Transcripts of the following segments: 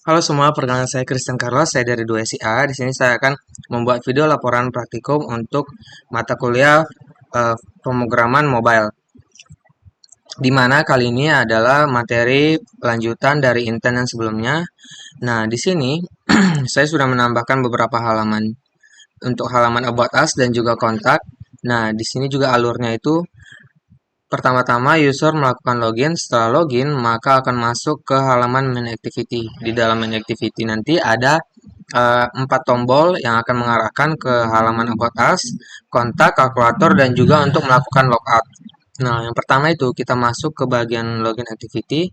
Halo semua, perkenalkan saya Christian Carlos, saya dari 2SIA. Di sini saya akan membuat video laporan praktikum untuk mata kuliah pemrograman mobile. Di mana kali ini adalah materi lanjutan dari intern yang sebelumnya. Nah, di sini saya sudah menambahkan beberapa halaman untuk halaman about us dan juga kontak. Nah, di sini juga alurnya itu pertama-tama user melakukan login, setelah login maka akan masuk ke halaman main activity. Di dalam main activity nanti ada 4 tombol yang akan mengarahkan ke halaman about us, kontak, kalkulator, dan juga untuk melakukan logout. Nah, yang pertama itu kita masuk ke bagian login activity.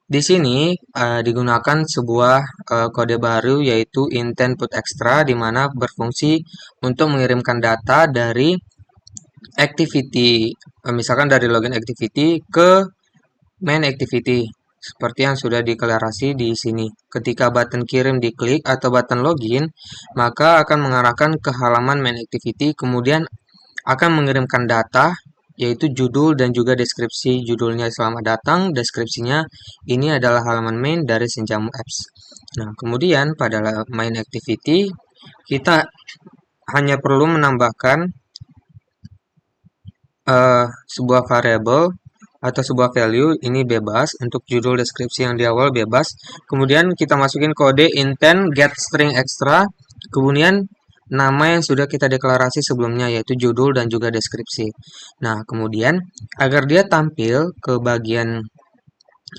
Di sini digunakan sebuah kode baru yaitu intent put extra di mana berfungsi untuk mengirimkan data dari activity, misalkan dari login activity ke main activity seperti yang sudah deklarasi di sini. Ketika button kirim diklik atau button login, maka akan mengarahkan ke halaman main activity, kemudian akan mengirimkan data yaitu judul dan juga deskripsi. Judulnya selamat datang, deskripsinya ini adalah halaman main dari Senjamu Apps. Nah, kemudian pada main activity kita hanya perlu menambahkan sebuah variabel atau sebuah value ini bebas untuk judul deskripsi yang di awal bebas. Kemudian kita masukin kode intent get string extra, kemudian nama yang sudah kita deklarasi sebelumnya yaitu judul dan juga deskripsi. Nah, kemudian agar dia tampil ke bagian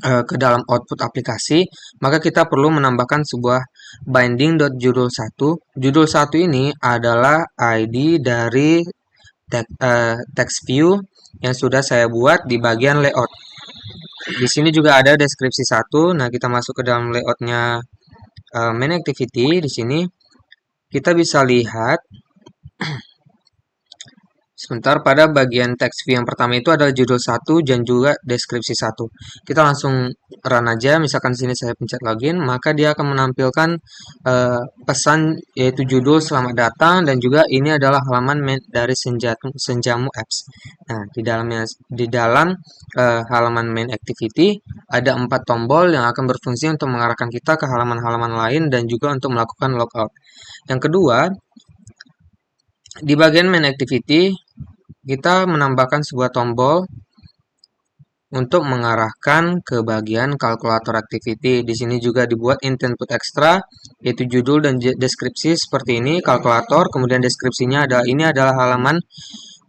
ke dalam output aplikasi, maka kita perlu menambahkan sebuah binding.judul1. Judul1 ini adalah ID dari text view yang sudah saya buat di bagian layout. Di sini juga ada deskripsi satu. Nah, kita masuk ke dalam layoutnya main activity. Di sini kita bisa lihat sebentar pada bagian text view yang pertama itu adalah judul satu dan juga deskripsi satu. Kita langsung run aja. Misalkan sini saya pencet login, maka dia akan menampilkan pesan yaitu judul selamat datang dan juga ini adalah halaman dari Senjamu Apps. Nah, di dalam halaman main activity ada 4 tombol yang akan berfungsi untuk mengarahkan kita ke halaman-halaman lain dan juga untuk melakukan logout. Yang kedua, di bagian main activity kita menambahkan sebuah tombol untuk mengarahkan ke bagian kalkulator activity. Di sini juga dibuat intent put extra, yaitu judul dan deskripsi seperti ini, kalkulator, kemudian deskripsinya ini adalah halaman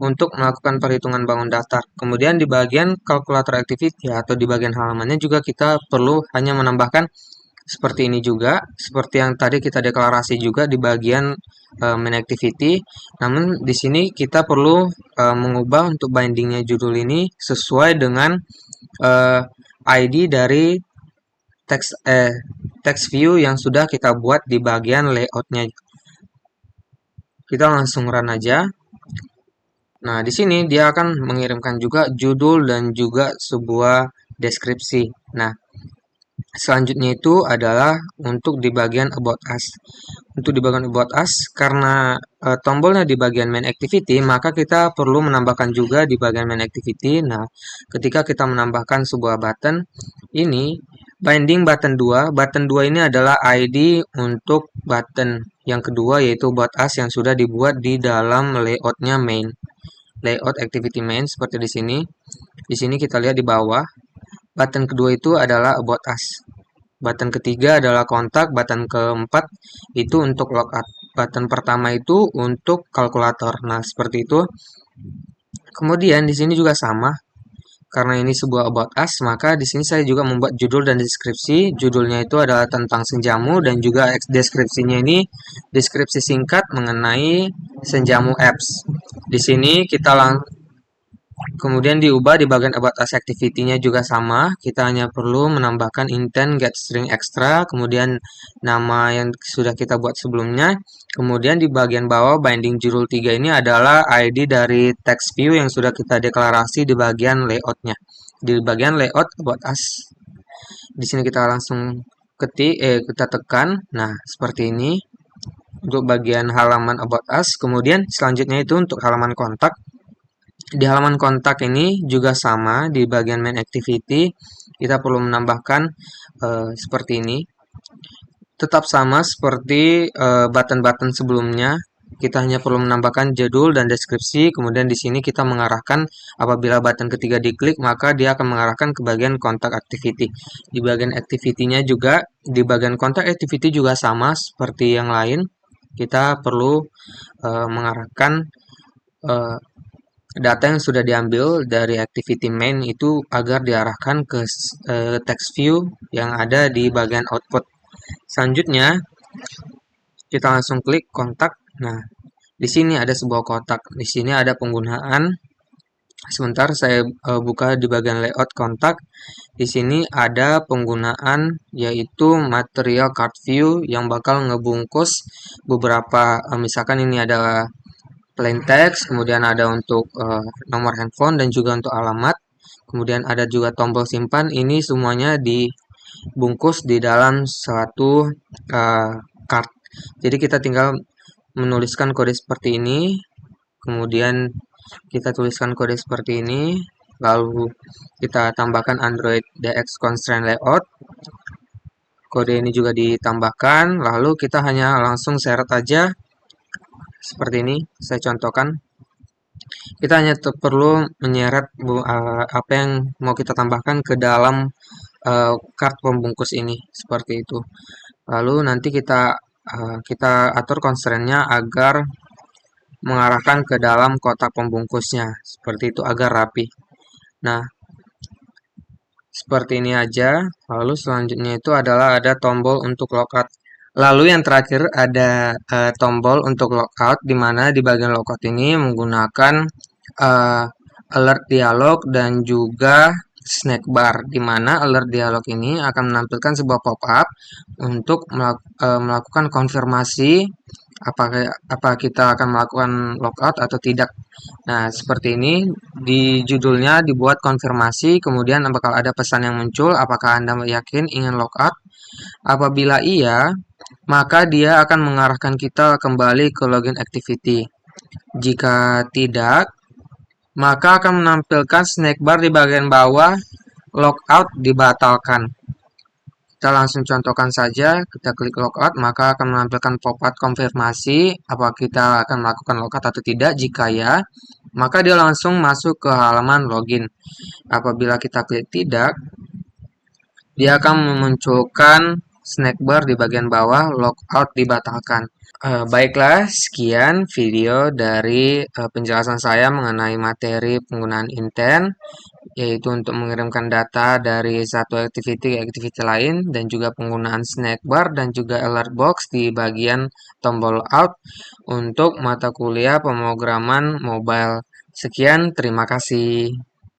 untuk melakukan perhitungan bangun daftar. Kemudian di bagian kalkulator activity atau di bagian halamannya juga kita perlu hanya menambahkan seperti ini juga, seperti yang tadi kita deklarasi juga di bagian main activity. Namun di sini kita perlu mengubah untuk bindingnya judul ini sesuai dengan ID dari text view yang sudah kita buat di bagian layoutnya. Kita langsung run aja. Nah, di sini dia akan mengirimkan juga judul dan juga sebuah deskripsi. Nah, selanjutnya itu adalah untuk di bagian about us. Untuk di bagian about us, karena tombolnya di bagian main activity, maka kita perlu menambahkan juga di bagian main activity. Nah, ketika kita menambahkan sebuah button, ini binding button 2. Button 2 ini adalah ID untuk button yang kedua yaitu about us yang sudah dibuat di dalam layoutnya main. Layout activity main seperti di sini. Di sini kita lihat di bawah. Button kedua itu adalah about us. Button ketiga adalah kontak. Button keempat itu untuk logout. Button pertama itu untuk kalkulator. Nah, seperti itu. Kemudian di sini juga sama. Karena ini sebuah about us, maka di sini saya juga membuat judul dan deskripsi. Judulnya itu adalah tentang Senjamu dan juga deskripsinya ini deskripsi singkat mengenai Senjamu Apps. Di sini kita kemudian diubah di bagian about us activity-nya juga sama. Kita hanya perlu menambahkan intent get string extra, kemudian nama yang sudah kita buat sebelumnya. Kemudian di bagian bawah binding judul 3 ini adalah ID dari text view yang sudah kita deklarasi di bagian layout-nya. Di bagian layout about us. Di sini kita langsung kita tekan. Nah, seperti ini untuk bagian halaman about us. Kemudian selanjutnya itu untuk halaman kontak. Di halaman kontak ini juga sama, di bagian main activity kita perlu menambahkan seperti ini. tetap sama seperti button-button sebelumnya. Kita hanya perlu menambahkan judul dan deskripsi, kemudian di sini kita mengarahkan apabila button ketiga diklik, maka dia akan mengarahkan ke bagian kontak activity. Di bagian activity-nya juga, di bagian kontak activity juga sama seperti yang lain. Kita perlu mengarahkan eh, data yang sudah diambil dari activity main itu agar diarahkan ke text view yang ada di bagian output. Selanjutnya, kita langsung klik kontak. Nah, di sini ada sebuah kotak. Di sini ada penggunaan. Sebentar saya buka di bagian layout kontak. Di sini ada penggunaan yaitu material card view yang bakal ngebungkus beberapa misalkan ini ada plain text, kemudian ada untuk nomor handphone dan juga untuk alamat. Kemudian ada juga tombol simpan. Ini semuanya dibungkus di dalam suatu card. Jadi kita tinggal menuliskan kode seperti ini, kemudian kita tuliskan kode seperti ini, lalu kita tambahkan Android DX Constraint Layout. Kode ini juga ditambahkan, lalu kita hanya langsung seret aja seperti ini. Saya contohkan. Kita hanya perlu menyeret apa yang mau kita tambahkan ke dalam card pembungkus ini, seperti itu. Lalu nanti kita atur constraint-nya agar mengarahkan ke dalam kotak pembungkusnya, seperti itu agar rapi. Nah, seperti ini aja. Lalu selanjutnya itu adalah ada tombol untuk logout. Lalu yang terakhir ada tombol untuk logout, di mana di bagian logout ini menggunakan alert dialog dan juga snack bar, di mana alert dialog ini akan menampilkan sebuah pop-up untuk melakukan konfirmasi apa kita akan melakukan logout atau tidak. Nah, seperti ini di judulnya dibuat konfirmasi, kemudian bakal ada pesan yang muncul, apakah Anda yakin ingin logout? Apabila iya, maka dia akan mengarahkan kita kembali ke login activity. Jika tidak, maka akan menampilkan snack bar di bagian bawah, logout dibatalkan. Kita langsung contohkan saja, kita klik logout, maka akan menampilkan pop-up konfirmasi apakah kita akan melakukan logout atau tidak. Jika ya, maka dia langsung masuk ke halaman login. Apabila kita klik tidak, dia akan memunculkan snack bar di bagian bawah, logout dibatalkan. Baiklah, sekian video dari penjelasan saya mengenai materi penggunaan intent, yaitu untuk mengirimkan data dari satu activity ke activity lain, dan juga penggunaan snack bar dan juga alert box di bagian tombol out untuk mata kuliah pemrograman mobile. Sekian, terima kasih.